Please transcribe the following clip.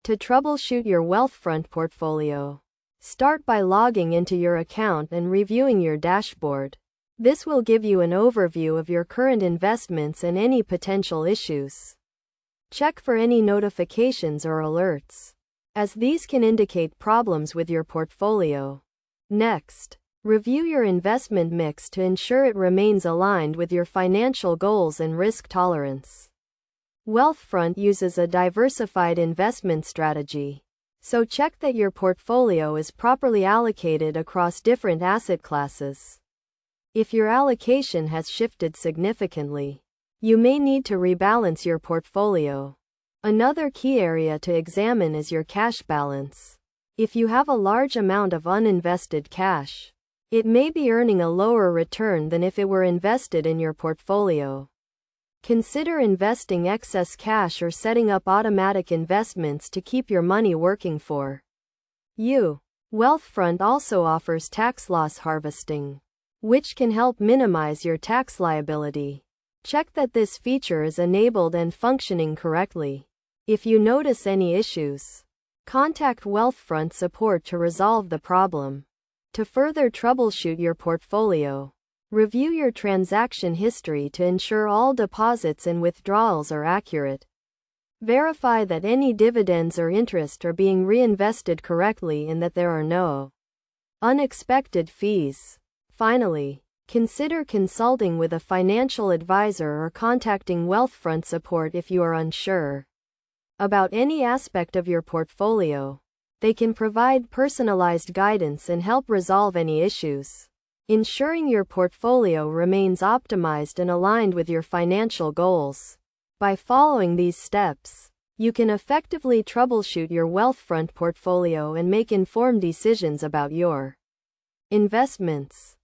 To troubleshoot your Wealthfront portfolio, start by logging into your account and reviewing your dashboard. This will give you an overview of your current investments and any potential issues. Check for any notifications or alerts, as these can indicate problems with your portfolio. Next, review your investment mix to ensure it remains aligned with your financial goals and risk tolerance. Wealthfront uses a diversified investment strategy, so check that your portfolio is properly allocated across different asset classes. If your allocation has shifted significantly, you may need to rebalance your portfolio. Another key area to examine is your cash balance. If you have a large amount of uninvested cash, it may be earning a lower return than if it were invested in your portfolio. Consider investing excess cash or setting up automatic investments to keep your money working for you. Wealthfront also offers tax loss harvesting, which can help minimize your tax liability. Check that this feature is enabled and functioning correctly. If you notice any issues, contact Wealthfront support to resolve the problem. To further troubleshoot your portfolio, review your transaction history to ensure all deposits and withdrawals are accurate. Verify that any dividends or interest are being reinvested correctly and that there are no unexpected fees. Finally, consider consulting with a financial advisor or contacting Wealthfront support if you are unsure about any aspect of your portfolio. They can provide personalized guidance and help resolve any issues, ensuring your portfolio remains optimized and aligned with your financial goals. By following these steps, you can effectively troubleshoot your Wealthfront portfolio and make informed decisions about your investments.